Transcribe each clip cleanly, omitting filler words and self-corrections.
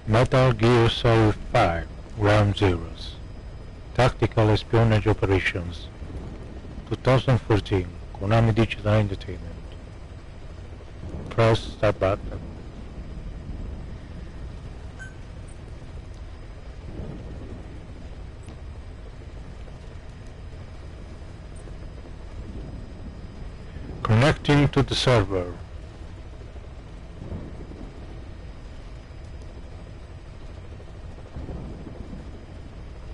Metal Gear Solid 5 Ground Zeroes Tactical Espionage Operations 2014 Konami Digital Entertainment. Press start button. Connecting to the server.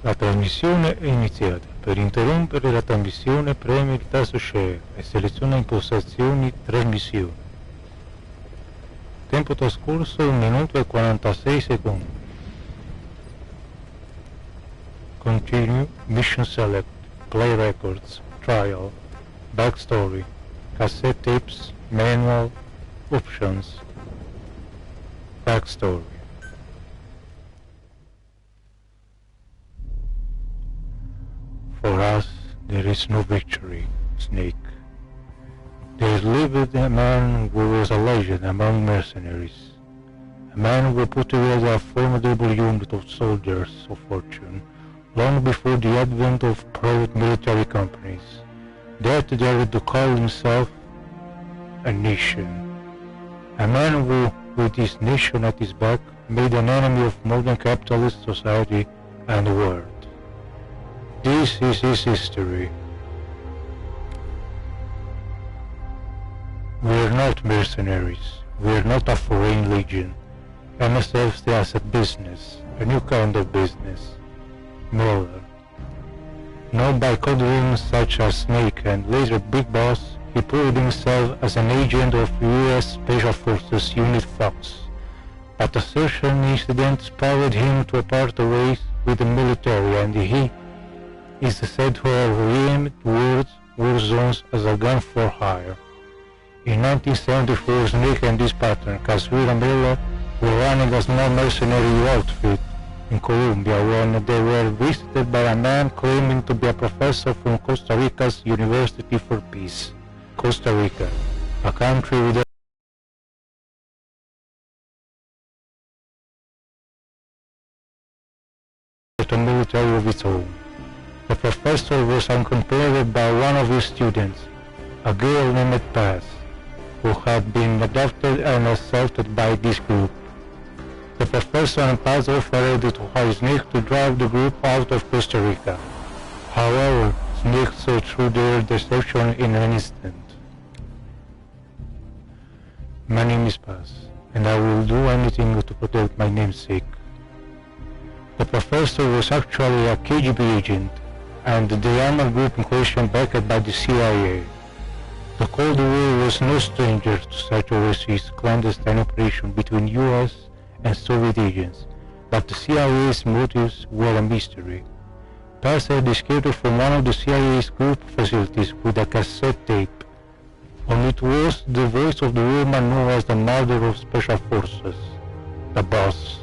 La trasmissione è iniziata. Per interrompere la trasmissione premi il tasto Share e seleziona impostazioni trasmissione. Tempo trascorso 1 minuto e 46 secondi. Continue, Mission Select, Play Records, Trial, Backstory, Cassette Tapes, Manual, Options, Backstory. For us, there is no victory, Snake. There lived a man who was a legend among mercenaries, a man who put together a formidable unit of soldiers of fortune long before the advent of private military companies, that dared to call himself a nation. A man who, with his nation at his back, made an enemy of modern capitalist society and the world. This is his history. We are not mercenaries. We are not a foreign legion. MSF stands a business, a new kind of business. Miller. Known by code names such as Snake and later Big Boss, he proved himself as an agent of US Special Forces Unit Fox. But a certain incident spurred him to part ways with the military, and he is said to have aimed towards war zones as a gun for hire. In 1974, Snake and his partner, Kaswira Miller, were running a small mercenary outfit in Colombia when they were visited by a man claiming to be a professor from Costa Rica's University for Peace. Costa Rica, a country with a military of its own. The professor was accompanied by one of his students, a girl named Paz, who had been adopted and assaulted by this group. The professor and Paz offered to hire Snake to drive the group out of Costa Rica. However, Snake saw through their deception in an instant. My name is Paz, and I will do anything to protect my namesake. The professor was actually a KGB agent, and the armed group in question backed by the CIA. The Cold War was no stranger to such overseas clandestine operation between US and Soviet agents, but the CIA's motives were a mystery. Paz had escaped from one of the CIA's group facilities with a cassette tape, and it was the voice of the woman known as the Mother of Special Forces, the Boss.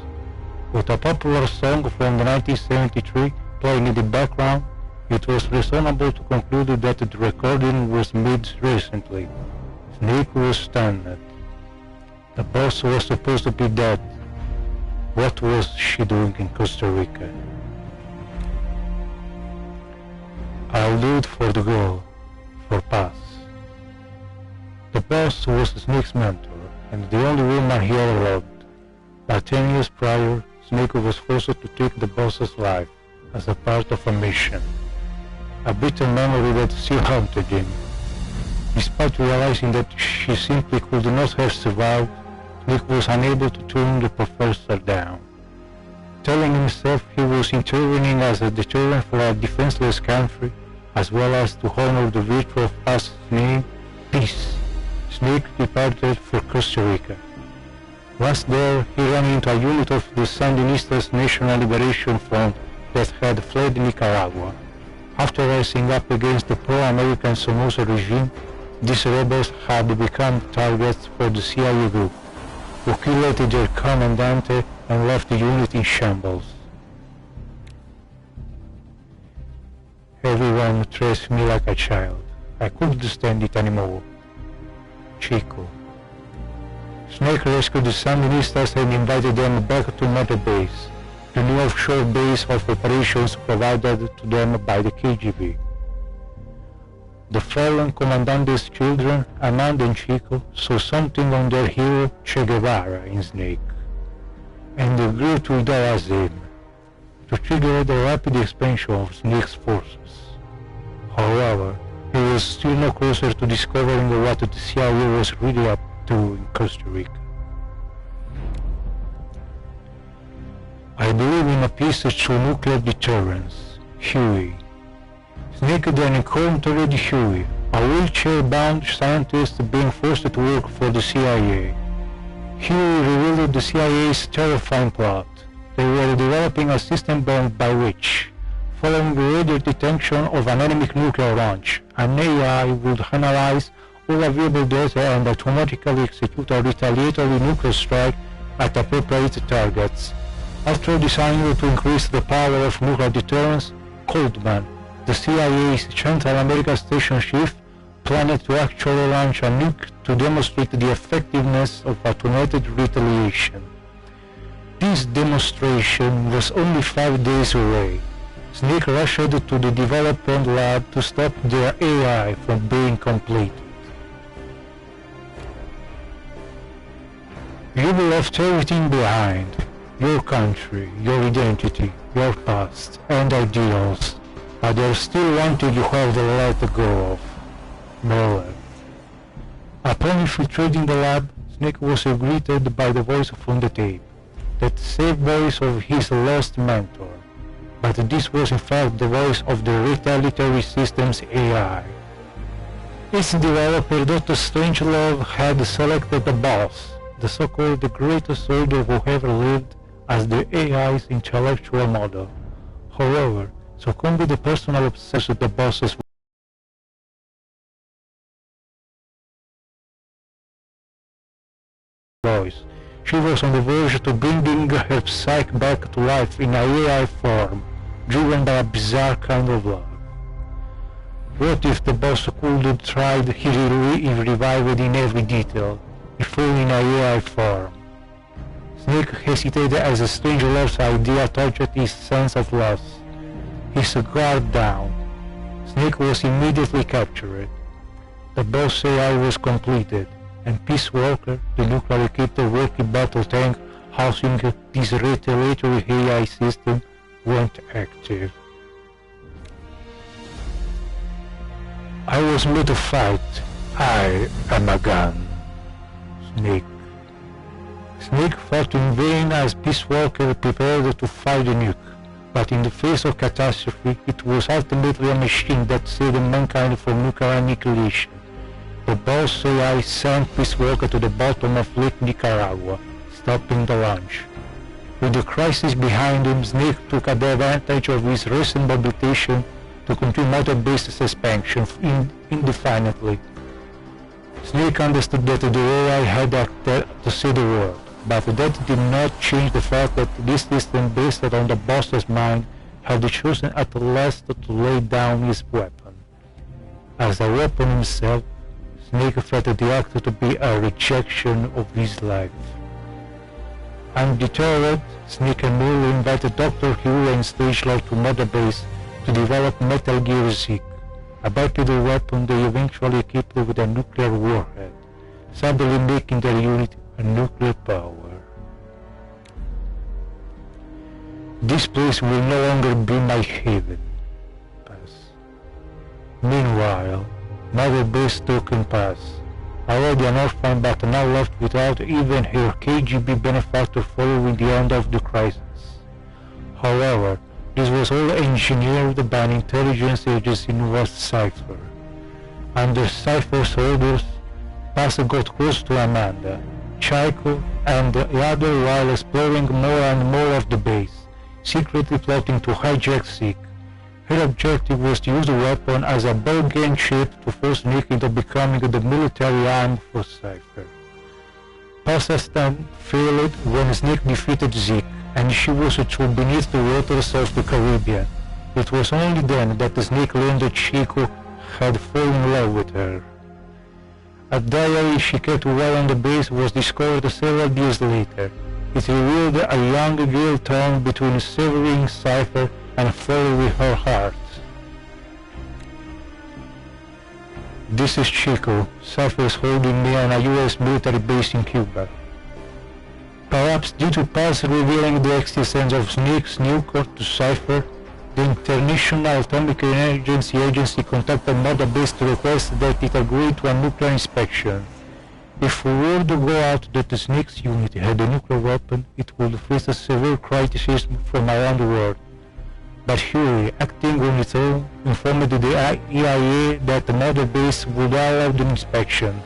With a popular song from 1973 playing in the background, it was reasonable to conclude that the recording was made recently. Snake was stunned. The boss was supposed to be dead. What was she doing in Costa Rica? I'll do it for the girl, for Paz. The boss was Snake's mentor, and the only woman he ever loved. But 10 years prior, Snake was forced to take the boss's life as a part of a mission. A bitter memory that still haunted him. Despite realizing that she simply could not have survived, Snake was unable to turn the professor down. Telling himself he was intervening as a deterrent for a defenseless country, as well as to honor the virtue of Paz's name, peace, Snake departed for Costa Rica. Once there, he ran into a unit of the Sandinistas National Liberation Front that had fled Nicaragua. After rising up against the pro-American Somoza regime, these rebels had become targets for the CIA group, who killed their commandante and left the unit in shambles. Everyone treats me like a child, I couldn't stand it anymore. Chico. Snake rescued the Sandinistas and invited them back to Mother Base, the new offshore base of operations provided to them by the KGB. The fallen commandante's children, Amanda and Chico, saw something on their hero Che Guevara in Snake, and agreed to idolize him, to trigger the rapid expansion of Snake's forces. However, he was still no closer to discovering what the CIA was really up to in Costa Rica. I believe in a piece to nuclear deterrence, Huey. Snake then encountered Huey, a wheelchair-bound scientist being forced to work for the CIA. Huey revealed the CIA's terrifying plot. They were developing a system by which, following the radio detection of an enemy nuclear launch, an AI would analyze all available data and automatically execute a retaliatory nuclear strike at appropriate targets. After deciding to increase the power of nuclear deterrence, Coldman, the CIA's Central America station chief, planned to actually launch a nuke to demonstrate the effectiveness of automated retaliation. This demonstration was only 5 days away. Snake rushed to the development lab to stop their AI from being completed. You left everything behind. Your country, your identity, your past, and ideals, but there's still one thing you have to let go of. Merlin. Upon infiltrating the lab, Snake was greeted by the voice from the tape, that same voice of his lost mentor, but this was in fact the voice of the retaliatory system's AI. Its developer, Dr. Strangelove, had selected the boss, the so-called greatest soldier who ever lived, as the AI's intellectual model. However, succumbed to the personal obsession with the boss's voice, she was on the verge to bringing her psyche back to life in an AI form, driven by a bizarre kind of love. What if the boss could have tried he revived in every detail, if only in an AI form? Snake hesitated as Strangelove's idea touched his sense of loss. His guard down. Snake was immediately captured. The boss AI was completed, and Peace Walker, the nuclear-equipped working battle tank housing this retaliatory AI system, went active. I was made to fight. I am a gun. Snake. Snake fought in vain as Peace Walker prepared to fight the nuke, but in the face of catastrophe, it was ultimately a machine that saved mankind from nuclear annihilation. The boss AI sank Peace Walker to the bottom of Lake Nicaragua, stopping the launch. With the crisis behind him, Snake took advantage of his recent mobilization to continue motor-based expansion indefinitely. Snake understood that the AI had to save the world, but that did not change the fact that this system based on the boss's mind had chosen at last to lay down his weapon. As a weapon himself, Snake felt the act to be a rejection of his life. Undeterred, Snake and Mule invited Dr. Hugh and Strangelove to Mother Base to develop Metal Gear Zeke, a bipedal weapon they eventually equipped with a nuclear warhead, suddenly making their unit a nuclear power. This place will no longer be my haven. Pass. Meanwhile, Mother Base took in pass, already an orphan but now left without even her KGB benefactor following the end of the crisis. However, this was all engineered by an intelligence agency in West Cypher. Under Cypher's orders, Pass got close to Amanda, Chico, and the other while exploring more and more of the base, secretly plotting to hijack Zeke. Her objective was to use the weapon as a bargain chip to force Nick into becoming the military arm for Cypher. Pakistan failed when Snake defeated Zeke, and she was thrown beneath the waters of the Caribbean. It was only then that Snake learned that Chico had fallen in love with her. A diary she kept while on the base was discovered several years later. It revealed a young girl torn between severing Cypher and following her heart. This is Chico. Cypher is holding me on a US military base in Cuba. Perhaps due to past revealing the existence of Snake's nuke to Cypher, the International Atomic Energy Agency contacted Mother Base to request that it agree to a nuclear inspection. If word go out that the Snake's unit had a nuclear weapon, it would face a severe criticism from around the world. But Huey, acting on its own, informed the EIA that the Mother Base would allow the inspection.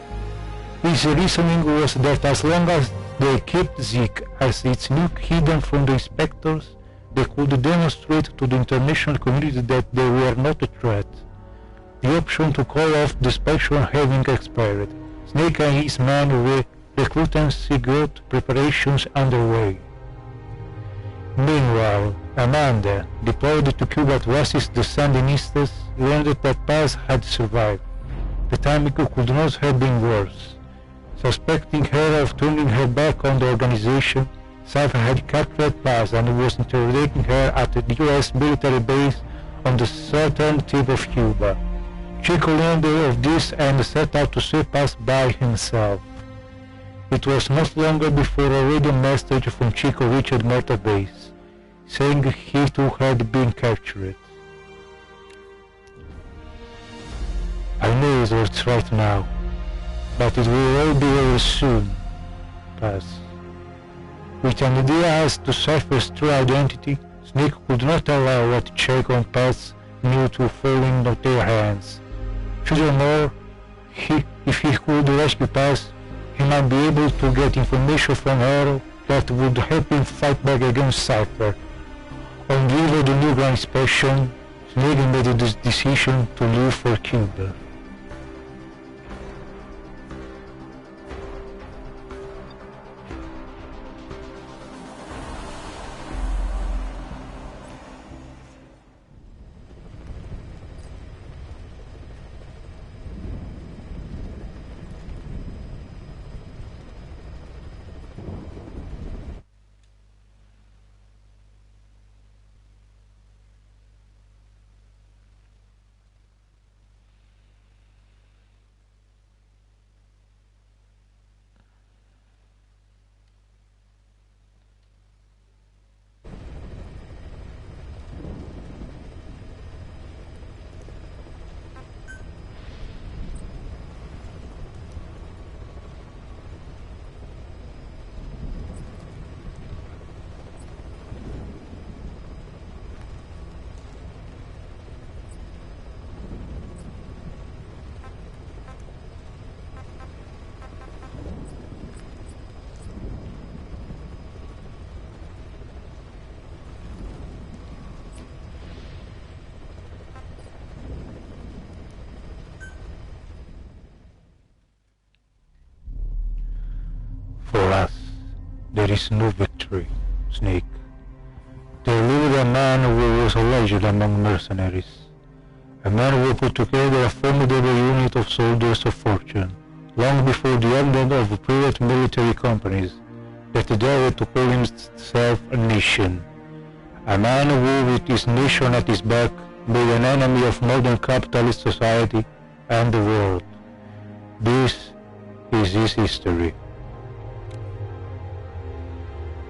His reasoning was that as long as they kept Zeke as its nuke hidden from the inspectors, they could demonstrate to the international community that they were not a threat. The option to call off the inspection having expired, Snake and his men were recruitancy got preparations underway. Meanwhile, Amanda, deployed to Cuba to assist the Sandinistas, learned that Paz had survived. The timing could not have been worse. Suspecting her of turning her back on the organization, Cypher had captured Paz and was interrogating her at the US military base on the southern tip of Cuba. Chico learned of this and set out to save Paz by himself. It was not longer before a radio message from Chico reached Mother Base, saying he too had been captured. I know it hurts right now, but it will all be over soon. Paz. With an idea as to Cypher's true identity, Snake could not allow what Chico and Paz knew to fall into their hands. Furthermore, if he could rescue Paz, he might be able to get information from her that would help him fight back against Cypher. On the eve of the nuclear inspection, Snake made the decision to leave for Cuba. For us, there is no victory, Snake. There lived a man who was a legend among mercenaries. A man who put together a formidable unit of soldiers of fortune, long before the advent of private military companies that dared to call himself a nation. A man who, with his nation at his back, made an enemy of modern capitalist society and the world. This is his history.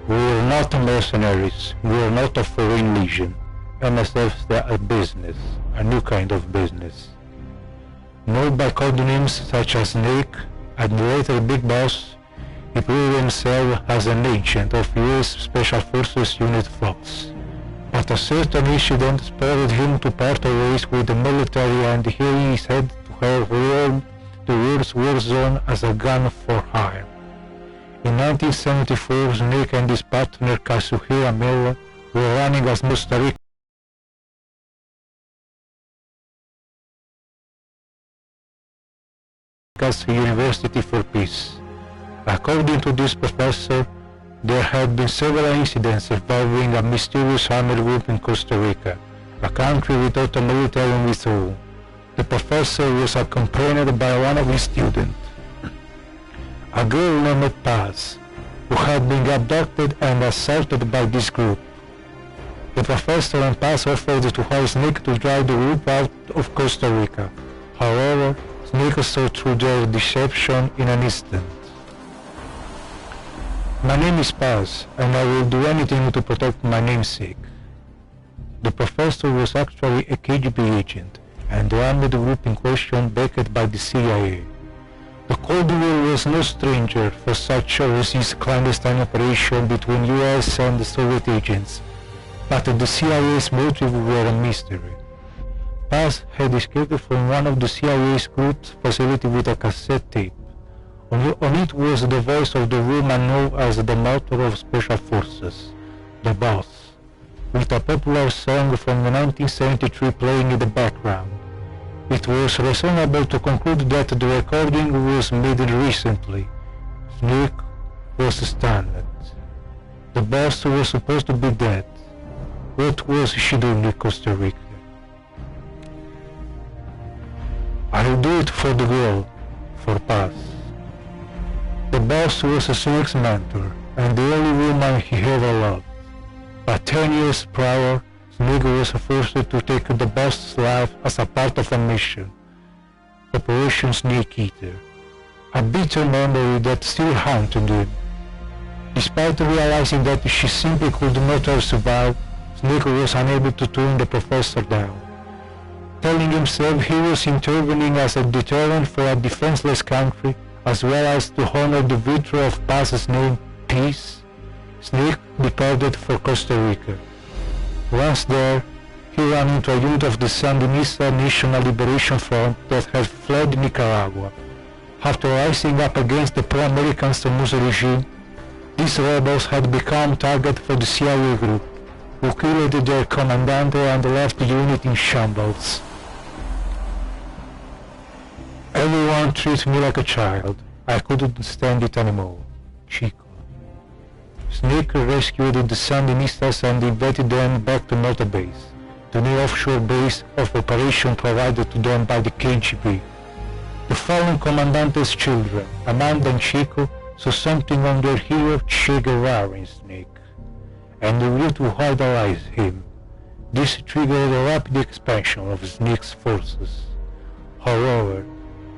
We are not mercenaries, we are not a foreign legion. MSF is a business, a new kind of business. Known by codenames such as Snake and later Big Boss, he proved himself as an agent of US Special Forces Unit Fox. But a certain incident spurred him to part ways with the military, and here he is said to have learned the world's war zone as a gun for hire. In 1974, Snake and his partner Kazuhira Miller were running as Costa Rica's University for Peace. According to this professor, there had been several incidents involving a mysterious armed group in Costa Rica, a country without a military of its own. The professor was accompanied by one of his students, a girl named Paz, who had been abducted and assaulted by this group. The professor and Paz offered to hire Snake to drive the group out of Costa Rica. However, Snake saw through their deception in an instant. My name is Paz, and I will do anything to protect my namesake. The professor was actually a KGB agent, and the armed group in question backed by the CIA. The Cold War was no stranger for such overseas clandestine operation between US and the Soviet agents, but the CIA's motive were a mystery. Paz had escaped from one of the CIA's group's facility with a cassette tape. On it was the voice of the woman known as the Mother of Special Forces, the boss, with a popular song from 1973 playing in the background. It was reasonable to conclude that the recording was made recently. Snake was stunned. The boss was supposed to be dead. What was she doing in Costa Rica? I'll do it for the girl, for Paz. The boss was Snake's mentor, and the only woman he ever loved. But 10 years prior, Snake was forced to take the boss's life as a part of a mission, Operation Snake Eater, a bitter memory that still haunted him. Despite realizing that she simply could not survive, Snake was unable to turn the professor down. Telling himself he was intervening as a deterrent for a defenseless country, as well as to honor the virtue of Paz's name, Peace, Snake departed for Costa Rica. Once there, he ran into a unit of the Sandinista National Liberation Front that had fled Nicaragua. After rising up against the pro-American Somoza regime, these rebels had become target for the CIA group, who killed their commandante and left the unit in shambles. Everyone treated me like a child. I couldn't stand it anymore. Chico. Snake rescued the Sandinistas and invited them back to Norte Base, the new offshore base of operation provided to them by the KGB. The fallen commandante's children, Amanda and Chico, saw something on their hero Che Guevara in Snake, and agreed to idolize him. This triggered a rapid expansion of Snake's forces. However,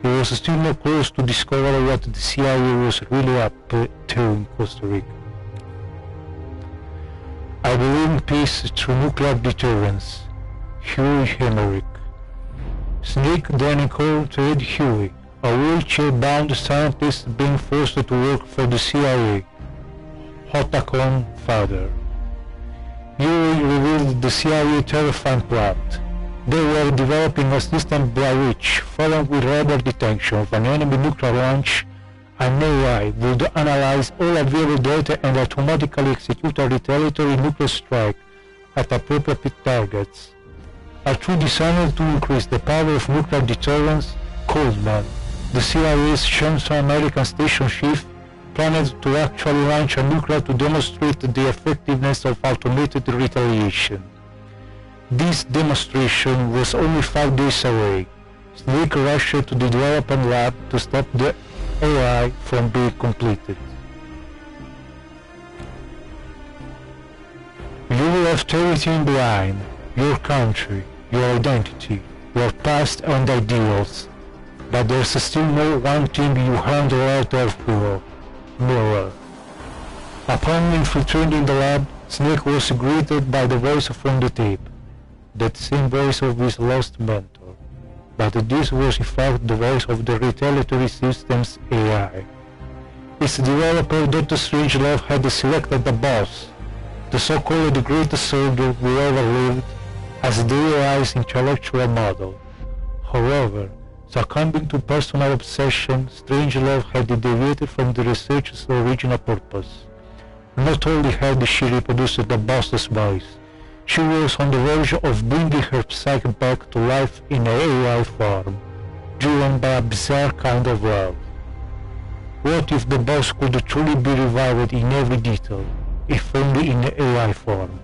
he was still not close to discover what the CIA was really up to in Costa Rica. I believe in peace through nuclear deterrence. Huey Hemerick. Snake then encountered Huey, a wheelchair-bound scientist being forced to work for the CIA, Hotacon father. Huey revealed the CIA terrifying plot. They were developing a system by which, following with radar detection of an enemy nuclear launch, an AI would analyze all available data and automatically execute a retaliatory nuclear strike at appropriate targets. A tool designed to increase the power of nuclear deterrence, Coldman, the CIA's chosen American station chief, planned to actually launch a nuclear to demonstrate the effectiveness of automated retaliation. This demonstration was only 5 days away. Snake rushed to the development lab to stop the AI from being completed. You left everything behind, your country, your identity, your past and ideals, but there's still no one thing you haven't let go of, mirror. Upon infiltrating the lab, Snake was greeted by the voice from the tape, that same voice of his lost mentor, but this was in fact the voice of the retaliatory system's AI. Its developer Dr. Strangelove had selected the boss, the so-called greatest soldier who ever lived, as the AI's intellectual model. However, succumbing to personal obsession, Strangelove had deviated from the research's original purpose. Not only had she reproduced the boss's voice, she was on the verge of bringing her psyche back to life in an AI form, driven by a bizarre kind of love. What if the boss could truly be revived in every detail, if only in AI form?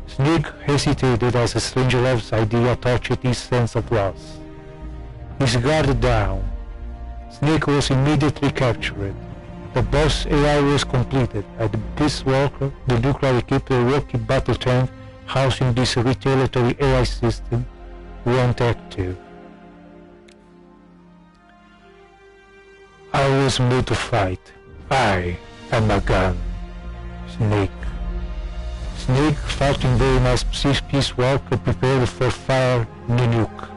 Snake hesitated as Strangelove's idea touched his sense of loss. His guard down, Snake was immediately captured. The boss AI was completed, and the Peace Walker, the nuclear-equipped rocky battle tank housing this retaliatory AI system, went active. I was made to fight. I am a gun. Snake. Snake, fighting very nice Peace Walker, prepared for fire the nuke.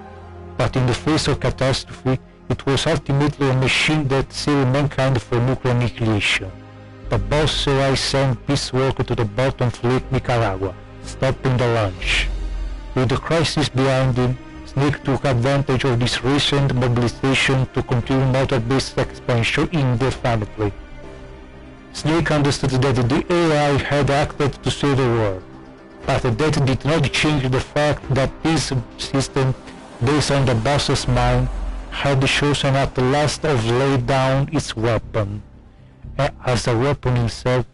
But in the face of catastrophe, it was ultimately a machine that saved mankind from nuclear annihilation. The boss AI sent Peace Walker to the bottom of Lake Nicaragua, stopping the launch. With the crisis behind him, Snake took advantage of this recent mobilization to continue motor-based expansion indefinitely. Snake understood that the AI had acted to save the world, but that did not change the fact that this system, based on the boss's mind, had chosen at last to lay down its weapon. As a weapon himself,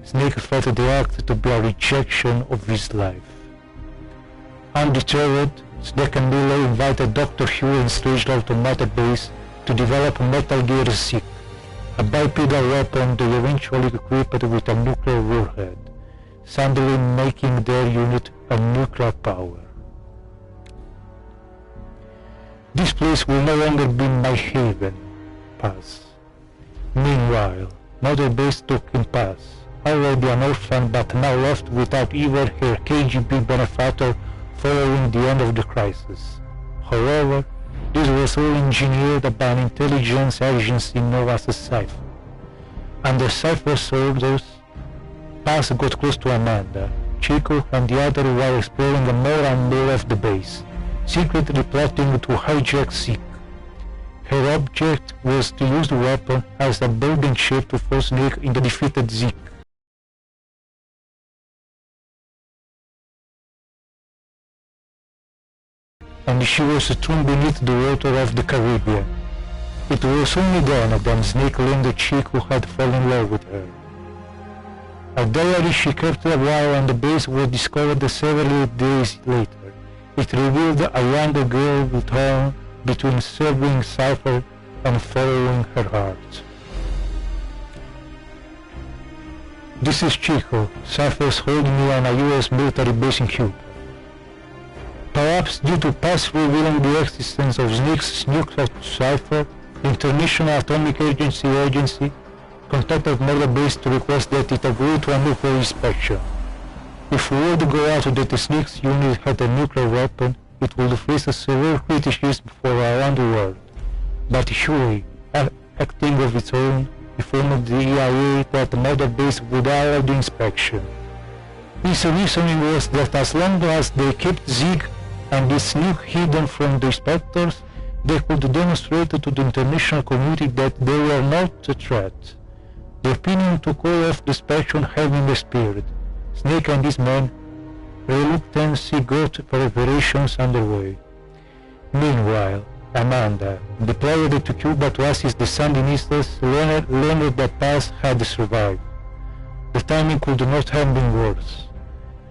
Snake felt the act to be a rejection of his life. Undeterred, Snake and Miller invited Dr. Hugh and staged automated base to develop Metal Gear Zeke, a bipedal weapon they eventually equipped with a nuclear warhead, suddenly making their unit a nuclear power. This place will no longer be my haven, Paz. Meanwhile, Mother Base took in Paz, already an orphan but now left without even her KGB benefactor following the end of the crisis. However, this was all engineered by an intelligence agency known as Cypher. Under Cypher's orders, Paz got close to Amanda, Chico and the other while exploring more and more of the base, secretly plotting to hijack Zeke. Her object was to use the weapon as a building chip to force Snake in the defeated Zeke. And she was thrown beneath the water of the Caribbean. It was only then that Snake learned that Chico had fallen in love with her. A diary she kept while on the base was discovered several days later. It revealed a younger girl torn between serving Cypher and following her heart. This is Chico. Cypher's holding me on a US military base in Cuba. Perhaps due to past revealing the existence of Snake's nuclear Cypher, the International Atomic Agency contacted Mother Base to request that it agree to a nuclear inspection. If word go out that the Snake's unit had a nuclear weapon, it would face a severe criticism from around the world. But Huey, acting of its own, informed the EIA that Mother Base would allow the inspection. His reasoning was that as long as they kept Zeke and his nuke hidden from the inspectors, they could demonstrate to the international community that they were not a threat. The opinion to call off the inspection having expired, Snake and his men reluctantly got preparations underway. Meanwhile, Amanda, deployed to Cuba to assist the Sandinistas, learned that Paz had survived. The timing could not have been worse.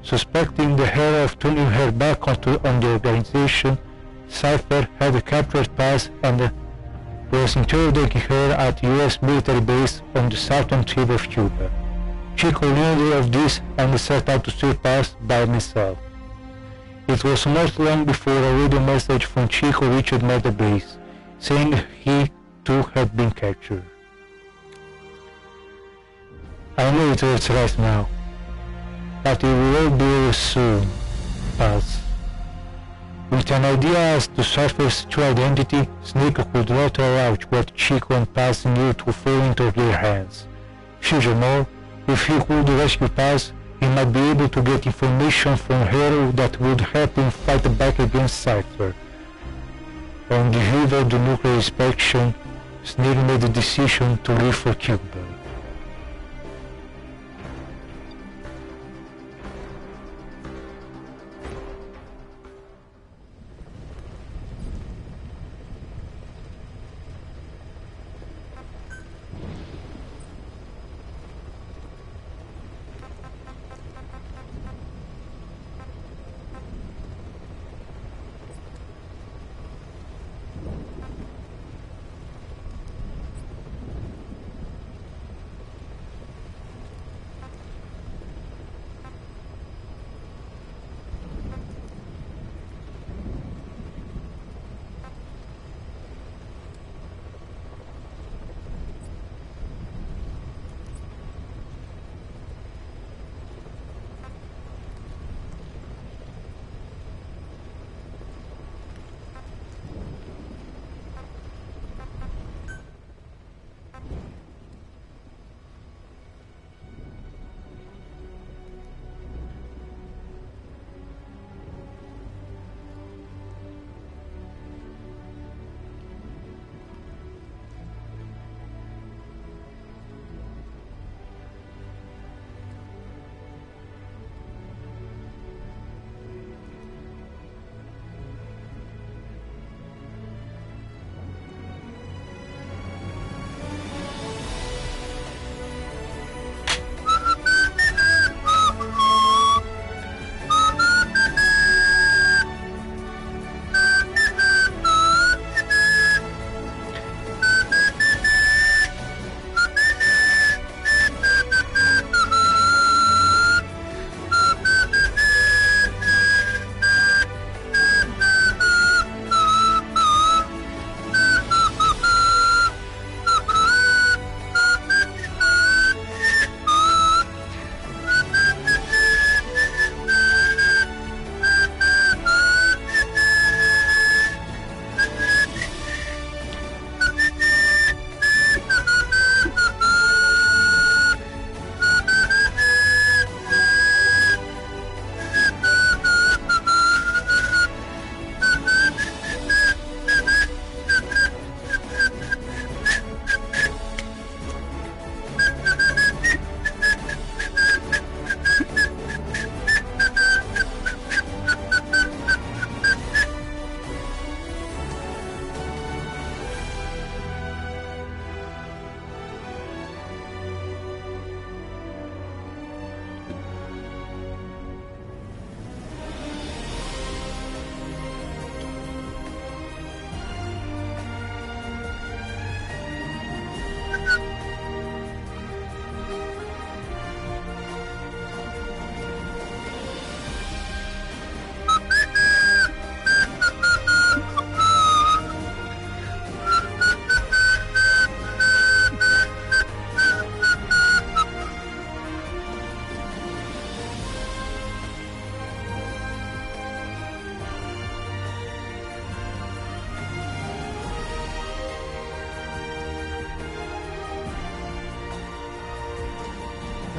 Suspecting the her of turning her back on the organization, Cypher had captured Paz and was interrogating her at US military base on the southern tip of Cuba. Chico learned of this and set out to save Paz by himself. It was not long before a radio message from Chico reached Mother Base, saying he too had been captured. I know it hurts right now, but it will all be over soon, Paz. With an idea as to Cypher's true identity, Snake could not allow what Chico and Paz knew to fall into their hands. Furthermore, if he could rescue Paz, he might be able to get information from her that would help him fight back against Cypher. On the eve of the nuclear inspection, Snake made the decision to leave for Cuba.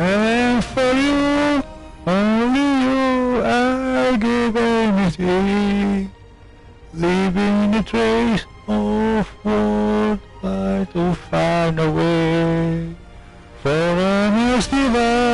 And for you, only you, I'll give anything. Leaving a trace of what I to find a way for an next divide.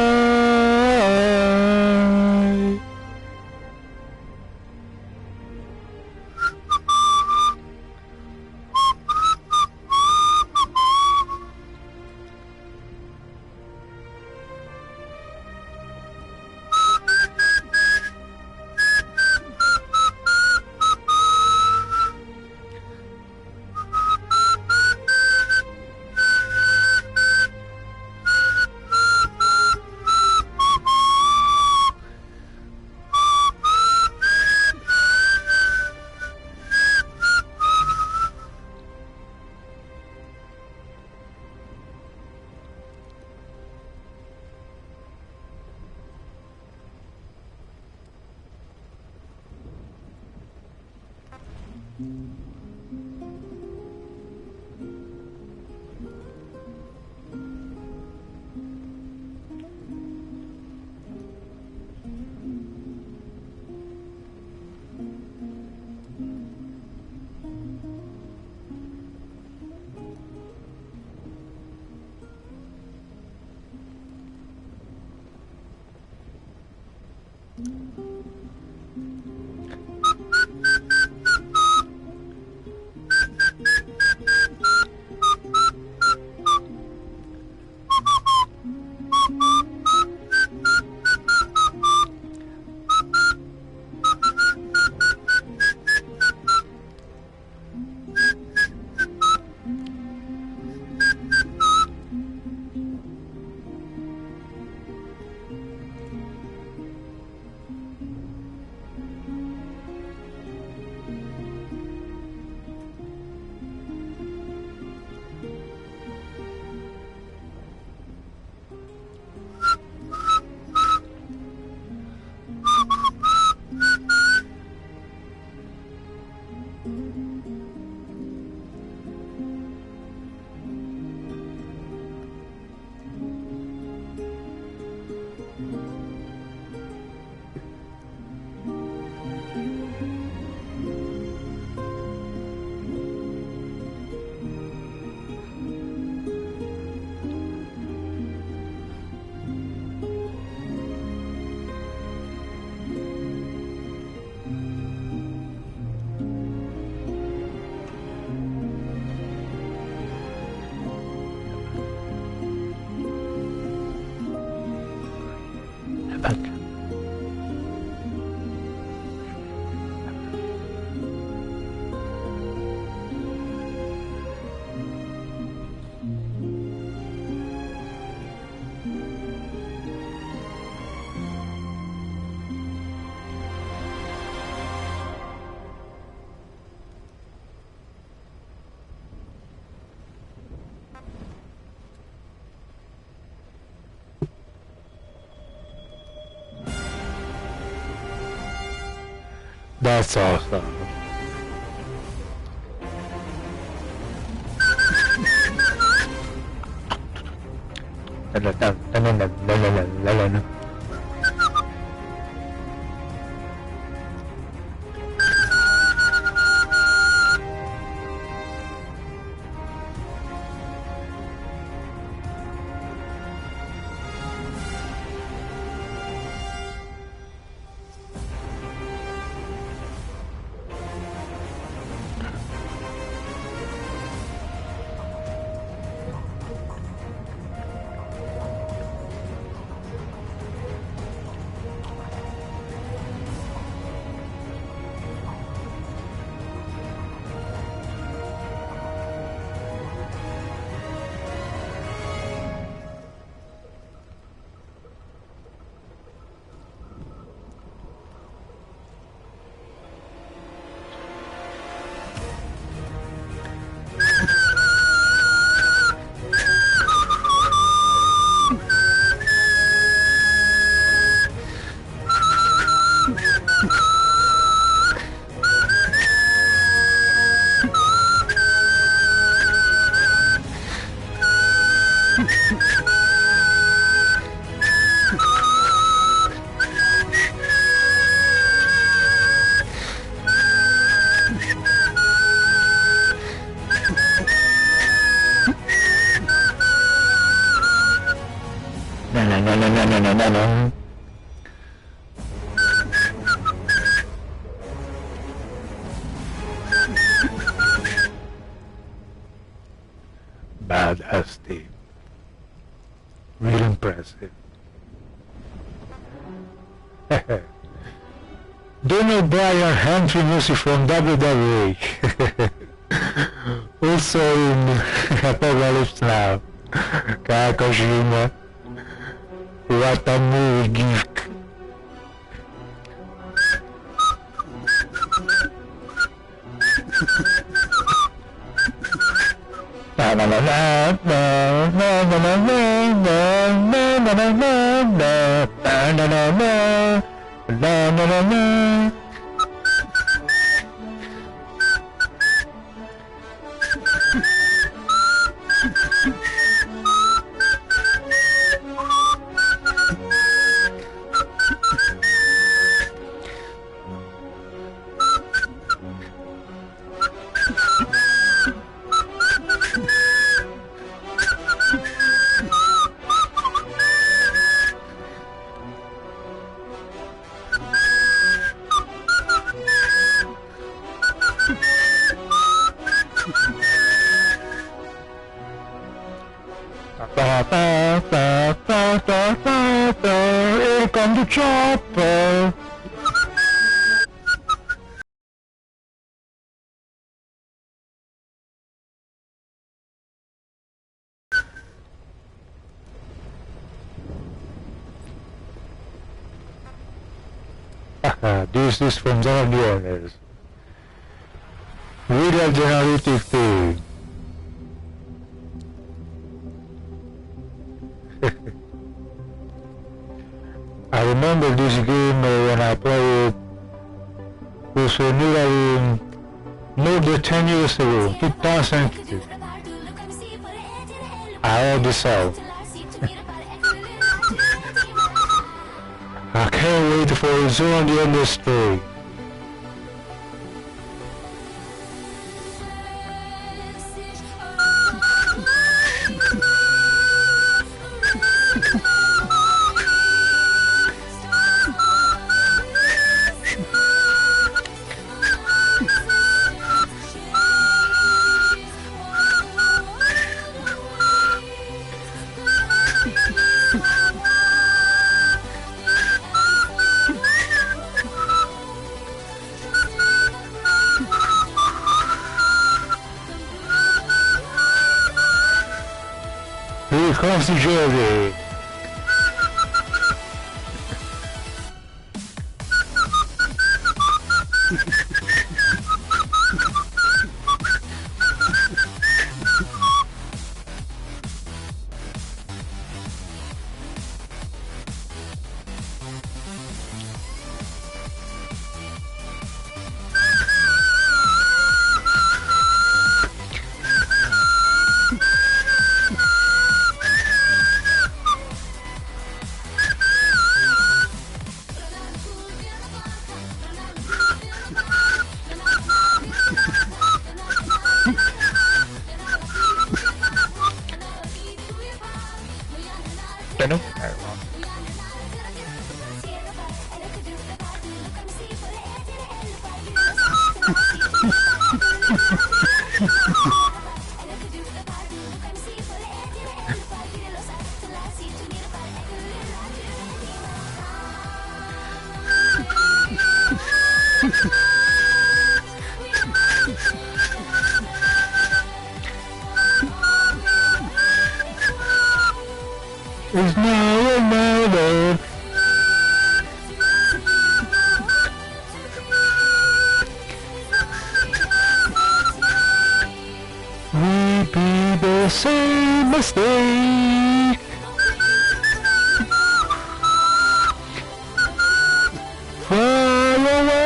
That's awesome. No, no, no, no, no, no, no, no, no. Badass Steve. Real impressive. Donald Bryan entry music from WWE. Also in Apocalypse Now. Kakashima. What a movie geek. Na na na na na na na na na na na na na na na na. Here comes the chopper. This is from the owners. Real generative thing. I remember this game when I played it was nearly more than 10 years ago, 2002. I already saw. I can't wait for the Zone the End story. Here comes the journey. Don't know. It's now another. Repeat the same mistake. Far away.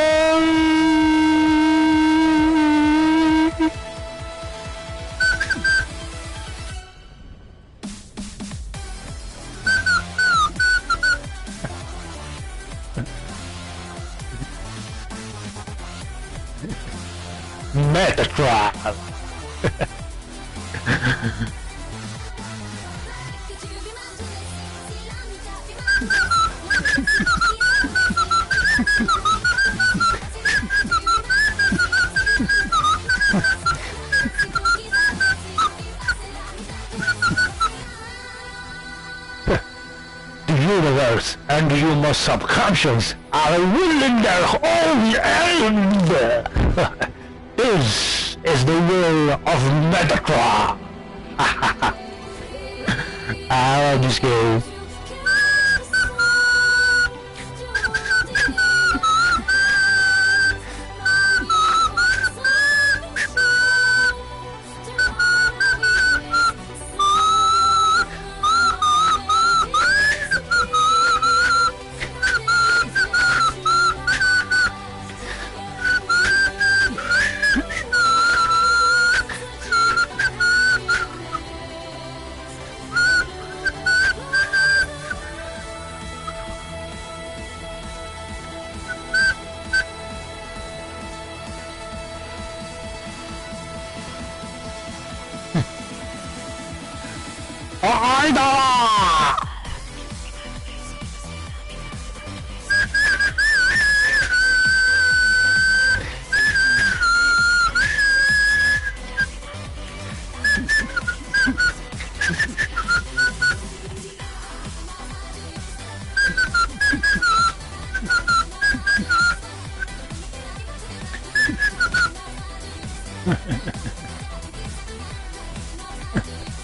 Metatron. universe, and human subconscious are willing their own end. This is the will of Metatron. I like this game.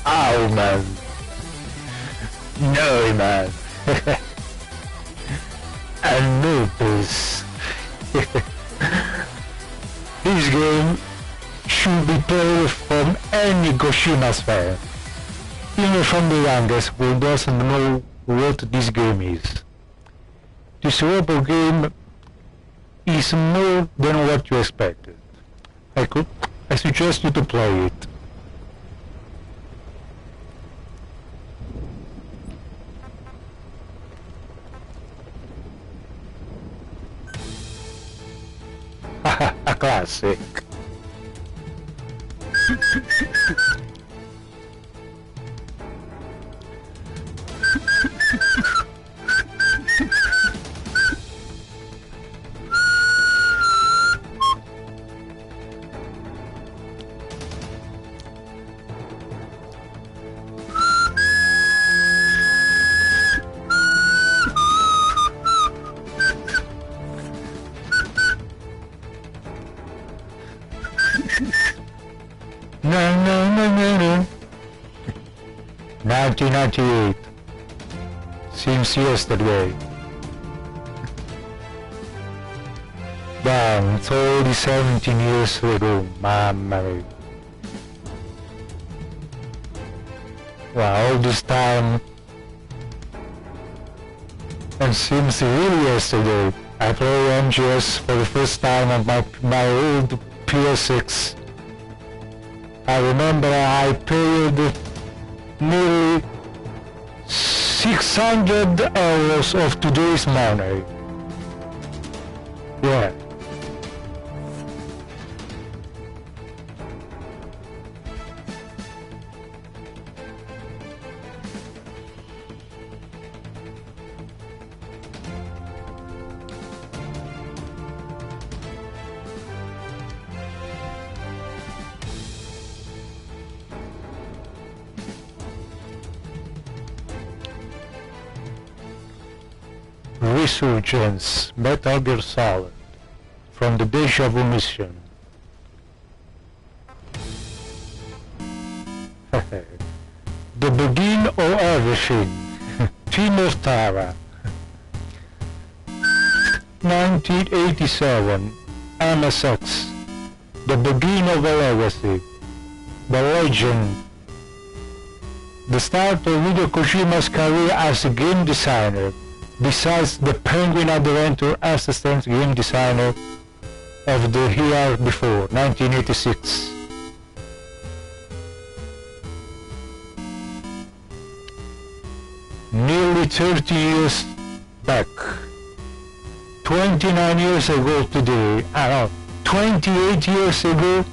Oh man. No man. I knew this. This game should be played from any Goshima's fan. Even from the youngest who doesn't know what this game is. This robot game is more than what you expected. I suggest you to play it. A classic. No. 1998. Seems yesterday. Damn, it's already 17 years ago, mamma mia. Wow, all this time. And seems really yesterday. I played MGS for the first time on my old PS6. I remember I paid nearly 600 euros of today's money. Yeah. Resurgence, Metal Gear Solid, from the Deja Vu mission. The begin of everything. Team of Tara. 1987. MSX. The begin of a legacy. The legend. The start of Hideo Kojima's career as a game designer. Besides the Penguin Adventure assistant game designer of the year before, 1986. Nearly 30 years back, 29 years ago today, 28 years ago,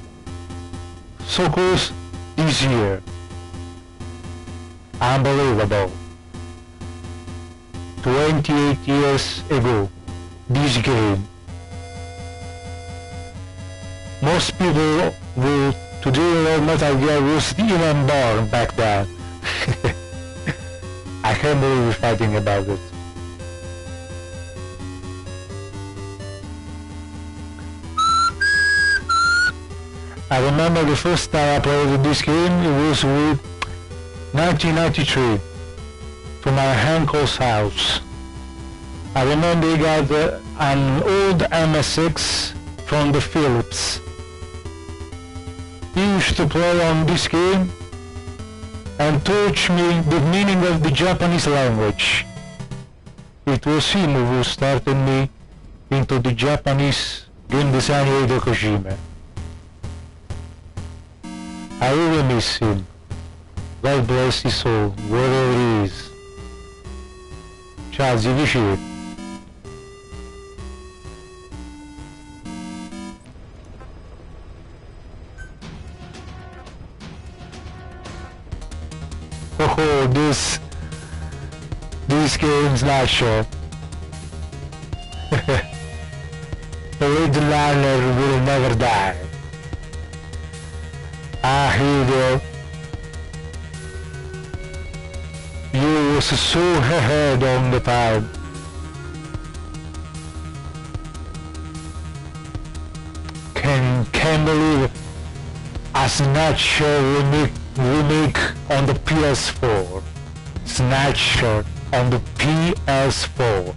so close this year. Unbelievable. 28 years ago, this game. Most people who today love Metal Gear was even born back then. I can't believe we're fighting about it. I remember the first time I played this game, it was with 1993 to my uncle's house. I remember he got an old MS6 from the Philips. He used to play on this game and taught me the meaning of the Japanese language. It was him who started me into the Japanese game design Hideo Kojima. I really miss him. God bless his soul, wherever he is. Ciao, zii vicini. Oh, this game's not sure. The red liner will never die. Ah, Hideo. You was so ahead on the time. Can't believe a Snatcher remake on the PS4. Snatcher on the PS4.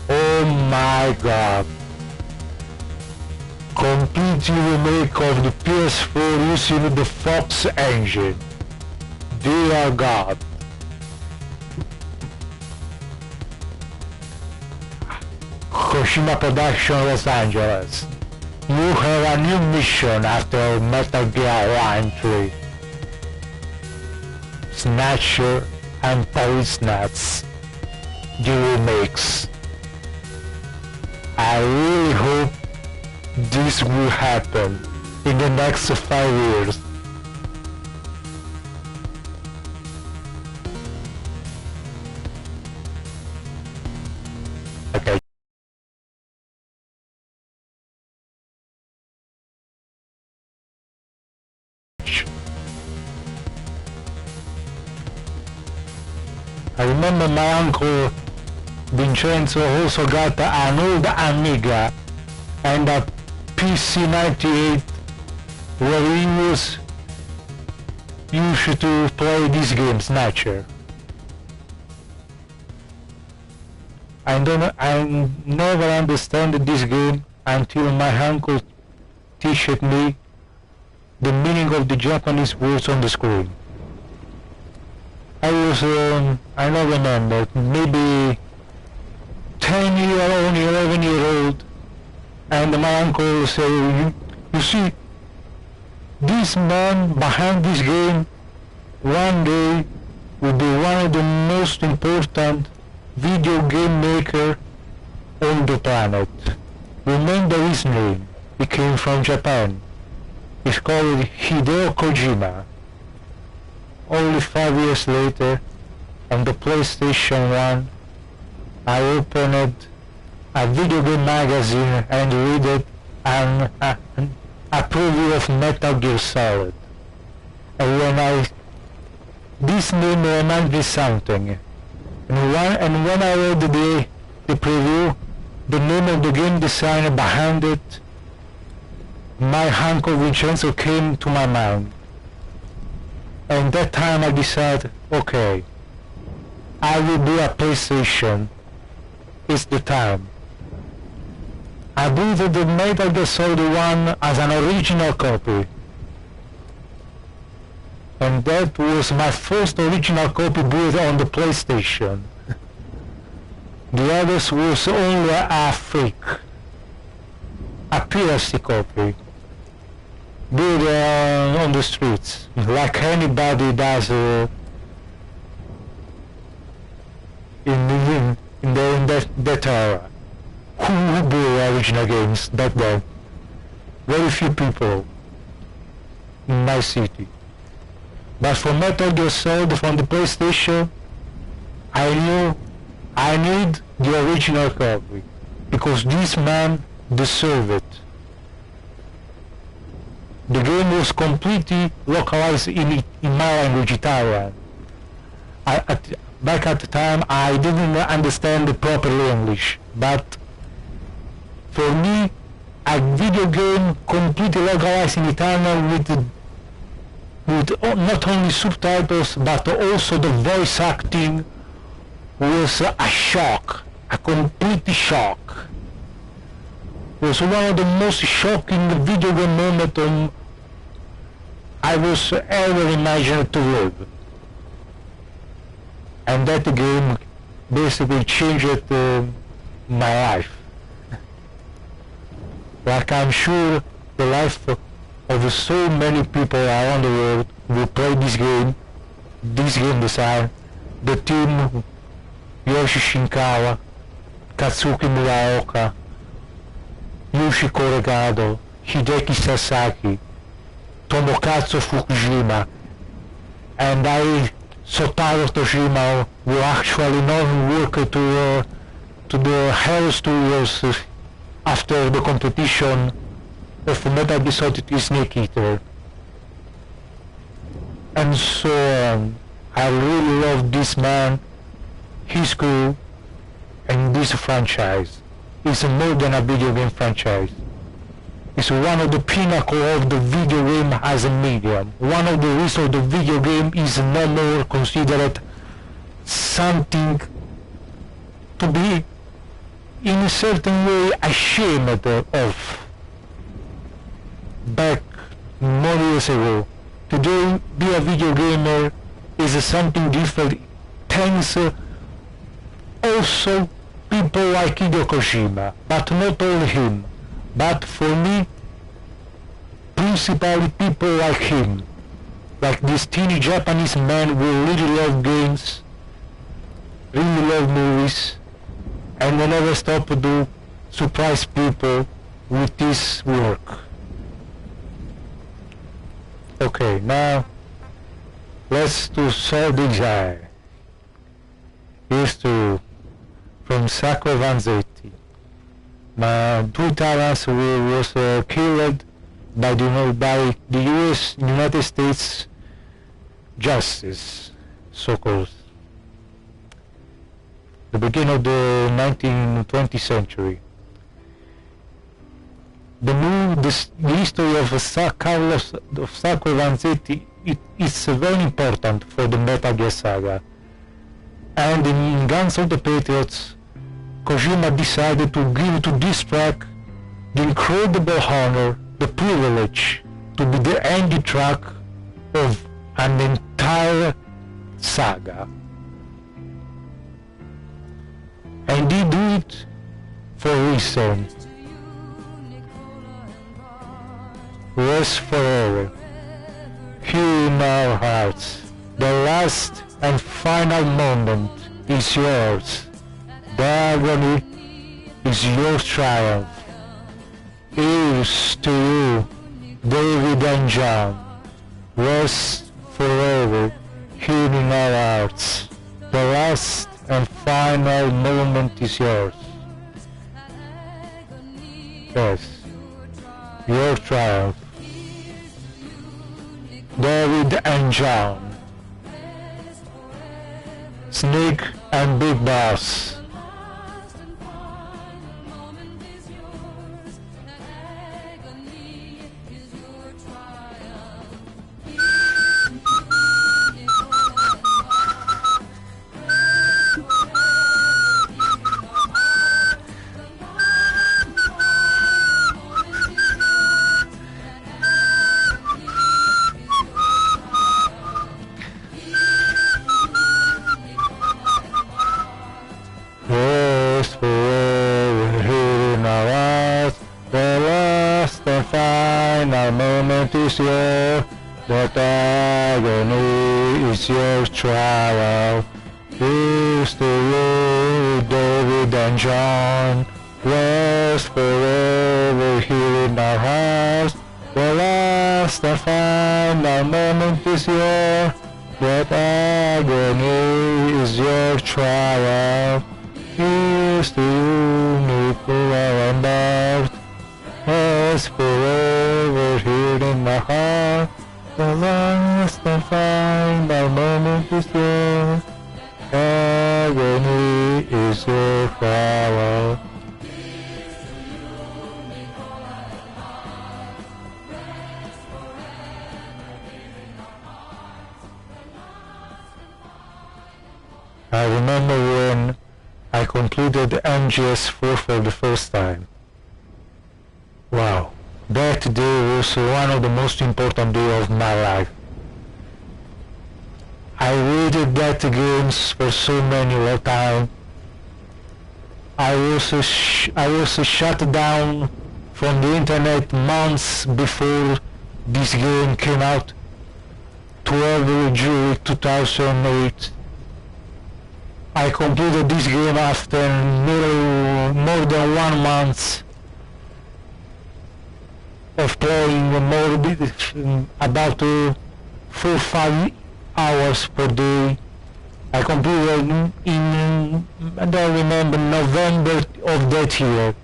Oh my god. Complete remake of the PS4 using the Fox engine. Dear god. Kojima Production Los Angeles. You have a new mission after Metal Gear 1 3. Snatcher and Police Nuts. The remakes. I really hope this will happen in the next 5 years. Okay. I remember my uncle Vincenzo also got an old Amiga and a PC-98 where he was used to play this game, Snatcher. I never understand this game until my uncle taught me the meaning of the Japanese words on the screen. I was, I don't remember, maybe 10-year-old, 11-year-old, and my uncle said, you see, this man behind this game one day will be one of the most important video game maker on the planet. Remember his name, he came from Japan. He's called Hideo Kojima. Only 5 years later, on the PlayStation 1, I opened a video game magazine and read a preview of Metal Gear Solid. And this name reminded me something. And when I read the preview, the name of the game designer behind it, my uncle Vincenzo came to my mind. And that time I decided, okay, I will do a PlayStation. It's the time. I bought the Metal Gear Solid 1 as an original copy. And that was my first original copy built on the PlayStation. The others was only a freak. A piracy copy. Built on the streets, like anybody does in that era. Who built original games back then? Very few people in my city. But for Metal Gear Solid from the PlayStation, I knew I need the original copy, because this man deserved it. The game was completely localized in my language, Italian. back at the time I didn't understand properly English, but for me a video game completely localized in Italian with not only subtitles but also the voice acting was a shock, a complete shock. It was one of the most shocking video game moments I was ever imagined to live. And that game basically changed my life. Like I'm sure the life of so many people around the world who play this game design, the team Yoshi Shinkawa, Katsuki Muraoka, Yushi Koregado, Hideki Sasaki, Tomokazu Fukujima, and Sotaro Tojima who actually not worked to the Hero Studios after the competition of Metal Gear Solid 3 Snake Eater. And so I really love this man, his crew, and this franchise. It's more than a video game franchise. It's one of the pinnacle of the video game as a medium. One of the reasons the video game is no more considered something to be in a certain way ashamed of back more years ago. Today, be a video gamer is something different thanks also people like Hideo Kojima, but not only him. But for me, principally people like him, like this teeny Japanese man who really love games, really love movies, and will never stop to surprise people with this work. Okay, now let's do Sword Design. Here's to from Sacco Vanzetti. Two Italians who was killed by the United States Justice, so-called. The beginning of the 19th century. The history of Sacco Vanzetti is very important for the Metal Gear saga. And in Guns of the Patriots, Kojima decided to give to this track the incredible honor, the privilege to be the ending track of an entire saga. And he did it for a reason. Rest forever, here in our hearts. The last and final moment is yours. The agony is your triumph. Here's to you, David and John. Rest forever, here in our hearts. The last and final moment is yours. Yes, your triumph. David and John. Snake and Big Boss. That agony is your trial. Here's to you, David and John. Rest forever here in our house. The last and final moment is yours. That agony is your trial. Here's to you, Nicola and Bart. Rest forever here in my heart. The last and final moment is yours. agony is your power. I remember when I completed MGS4 for the first time. Wow, that day was one of the most important days of my life. I waited that games for so many time. I was shut down from the internet months before this game came out, 12 June 2008. I completed this game after more than 1 month of playing, about 4-5 hours per day. I completed in, I don't remember, November of that year.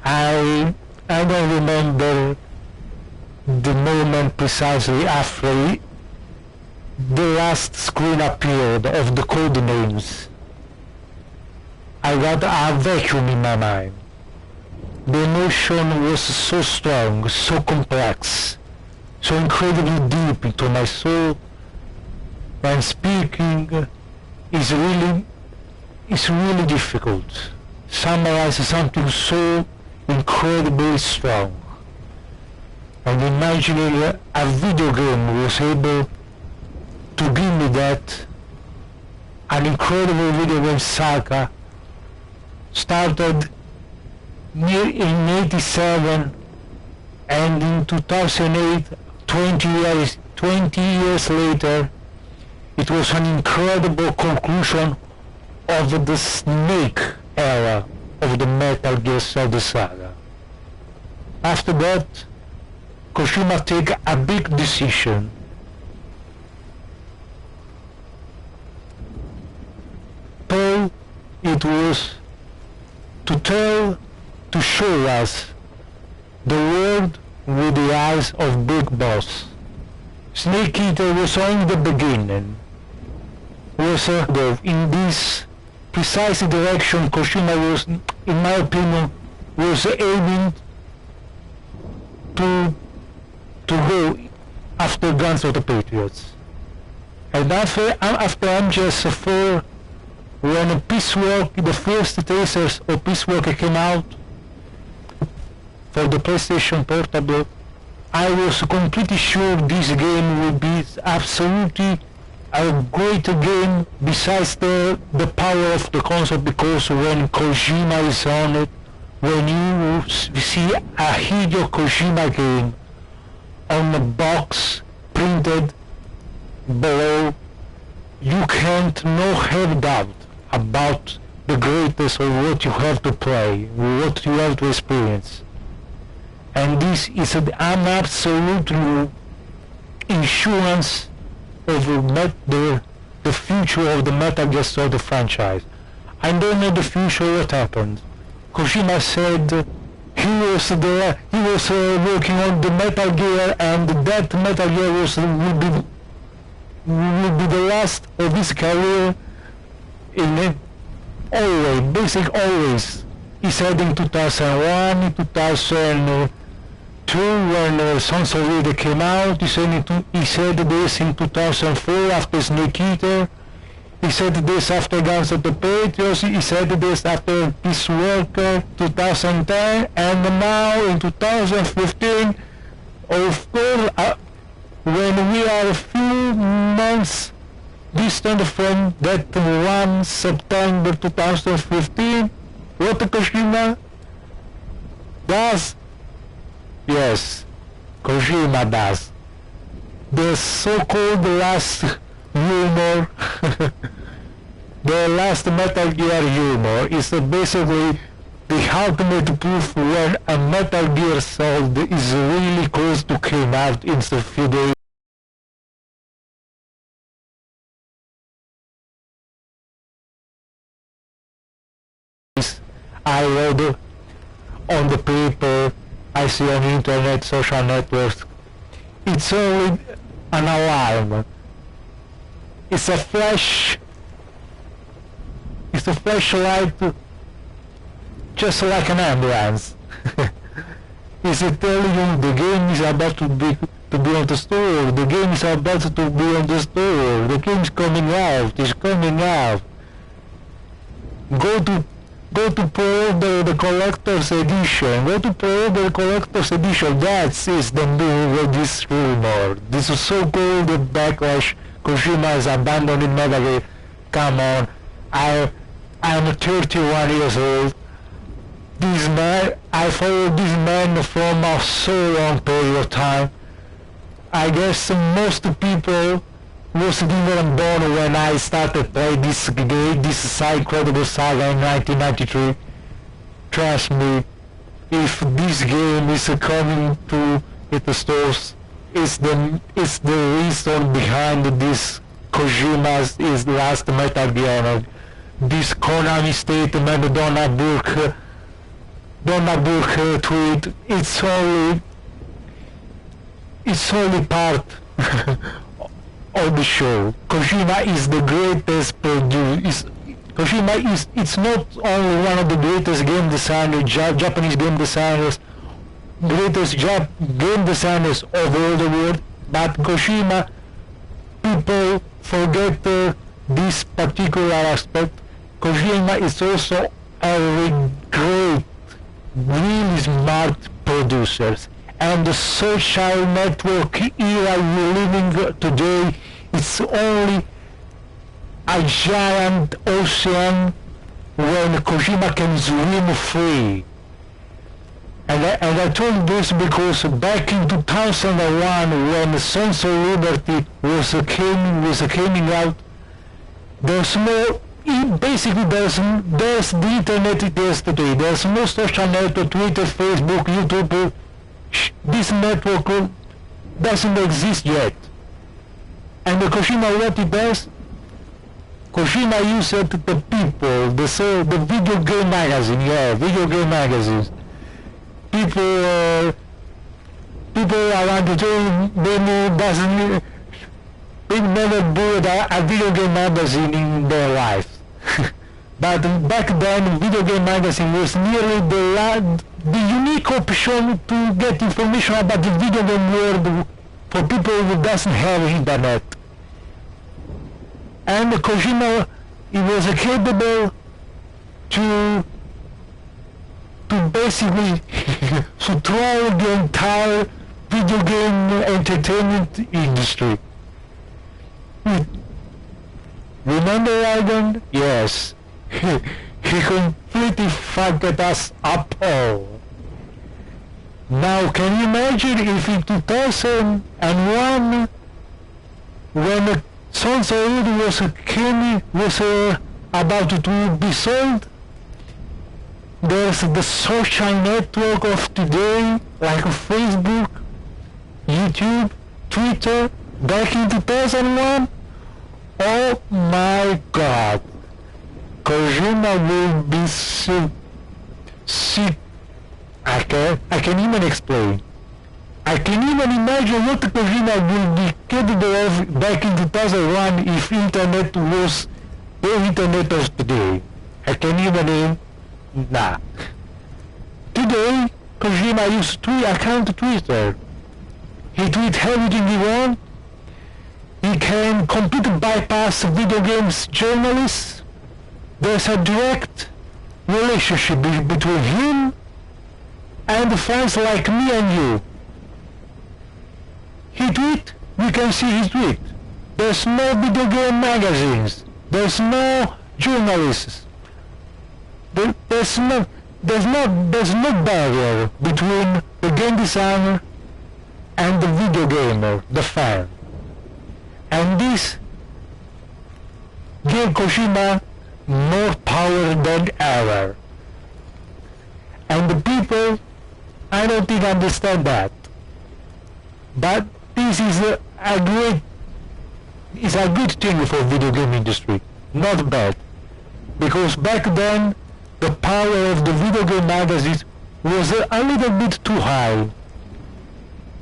I don't remember the moment precisely after the last screen appeared of the code names. I got a vacuum in my mind. The emotion was so strong, so complex, so incredibly deep into my soul, and speaking is really difficult. Summarize something so incredibly strong. And imagining a video game was able to give me that, an incredible video game saga started in 87, and in 2008, 20 years later, it was an incredible conclusion of the Snake era of the Metal Gear Solid saga. After that, Kojima took a big decision. It was to show us the world with the eyes of Big Boss. Snake Eater was in the beginning, was in this precise direction Kojima was, in my opinion, was aiming to go after Guns of the Patriots. And after MGS4, when Peace Walk, the first traces of Peace Walker came out for the PlayStation Portable, I was completely sure this game would be absolutely a great game besides the power of the console, because when Kojima is on it, when you see a Hideo Kojima game on the box printed below, you can't have doubt about the greatness of what you have to play, what you have to experience. And this is an absolute insurance of the future of the Metal Gear Solid franchise. I don't know the future what happened. Kojima said he was working on the Metal Gear, and that Metal Gear will be the last of his career. Always. He said in 2001, 2002, when Sons of Leader came out. He said this in 2004 after Snake Eater. He said this after Guns of the Patriots. He said this after Peace Walker 2010, and now in 2015, of course, when we are a few months distant from that 1 September 2015, what Kojima does? Yes, Kojima does. The so-called last humor, the last Metal Gear humor, is basically the ultimate proof when a Metal Gear Solid is really close to come out in a few days. I read on the paper, I see on the internet, social networks, it's only an alarm. it's a flashlight, just like an ambulance. It's telling you the game is about to be on the store, the game is about to be on the store, the game's coming out, it's coming out. Go to pre-order the collector's edition. Go to pre-order the collector's edition. That is the new this rumor. This is so-called backlash. Kojima is abandoning Metal Gear. Come on, I'm 31 years old. This man, I followed this man from a so long period of time. I guess most people wasn't even born when I started playing this game, this incredible saga in 1993. Trust me, if this game is coming to the stores, it's the reason behind this Kojima's is last Metal Gear. This Konami statement, Donna Burke tweet, it's only part of the show. Kojima is the greatest producer. It's not only one of the greatest game designers, Japanese game designers, greatest game designers of all the world, but Kojima, people forget this particular aspect. Kojima is also a great, really smart producers. And the social network era we're living today, it's only a giant ocean when Kojima can swim free. And I told this because back in 2001, when Sons of Liberty was coming out, there's no, basically there's the internet yesterday. There's no social network, Twitter, Facebook, YouTube. This network doesn't exist yet. And the Kojima, what it does, Kojima used the people, the video game magazine, video game magazines. People around the world they never bought a video game magazine in their life. But back then, video game magazine was nearly the unique option to get information about the video game world for people who doesn't have internet. And Kojima, he was capable to basically control the entire video game entertainment industry. Remember Ivan? Yes. He completely fucked us up all. Now can you imagine if in 2001, when Sons of Liberty was about to be sold, there's the social network of today, like Facebook, YouTube, Twitter, back in 2001? Oh my god. Kojima will be sick. I can even explain. I can even imagine what Kojima will be capable of back in 2001 if internet was the internet of today. I can even nah. Today, Kojima used account Twitter. He tweets everything he wants. He can completely bypass video games journalists. There's a direct relationship between him and fans like me and you. He tweet, we can see his tweet. There's no video game magazines. There's no journalists. There's no barrier between the game designer and the video gamer, the fan. And this gave Kojima more power than ever. And the people, I don't think understand that. But this is a good thing for video game industry, not bad. Because back then, the power of the video game magazines was a little bit too high.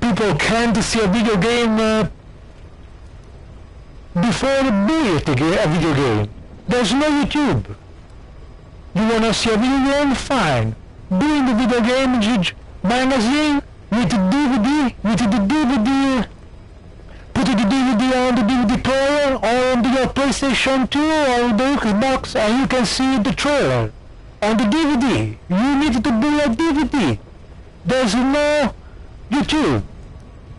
People can't see a video game before buying a video game. There's no YouTube. You wanna see a video game? Fine. Doing the video game magazine with the DVD, put the DVD on the DVD player or on the PlayStation 2 or the Xbox, and you can see the trailer on the DVD. You need to buy a DVD. There's no YouTube,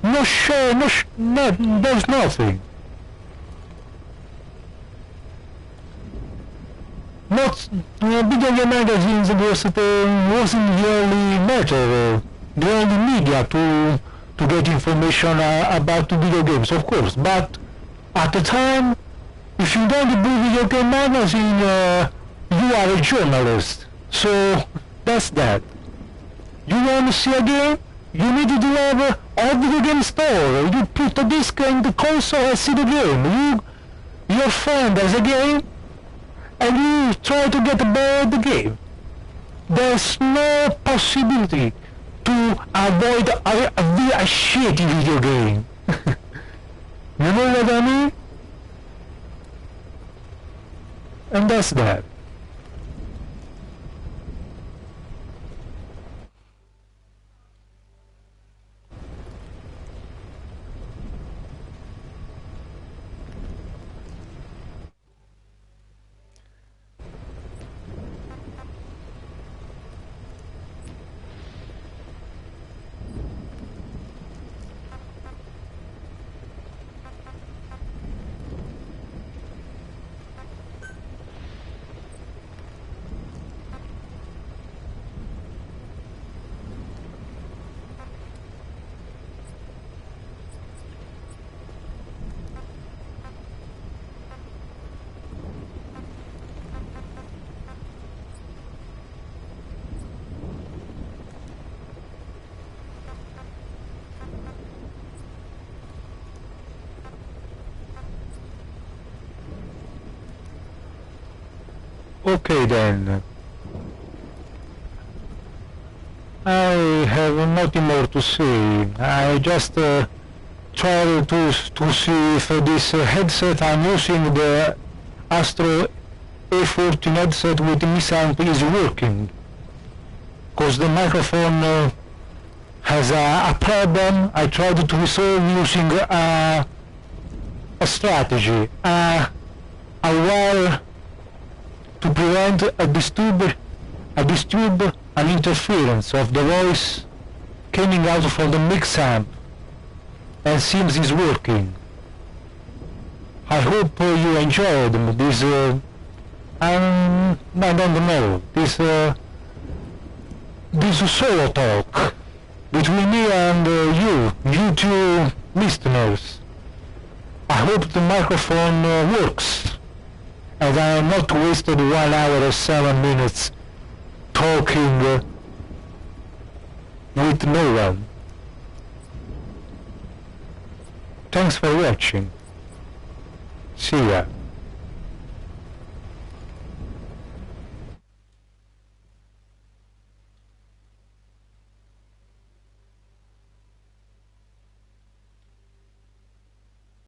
no share, there's nothing. Not video game magazines wasn't really matter. The only media to get information about the video games, of course. But at the time, if you don't do video game magazine, you are a journalist. So that's that. You want to see a game? You need to have a video game store. You put the disc in the console and see the game. Your friend has a game, and you try to get about the game. There's no possibility to avoid a shitty video game. You know what I mean? And that's that. Okay then. I have nothing more to say. I just try to see if this headset I'm using, the ASTRO A40 headset with MixAmp, is working. Cause the microphone has a problem. I tried to resolve using a strategy, a wire to prevent an interference of the voice coming out from the MixAmp, and seems it's working. I hope you enjoyed this, I don't know, this solo talk between me and you two listeners. I hope the microphone works, and I am not wasted 1 hour or 7 minutes talking with no one. Thanks for watching. See ya.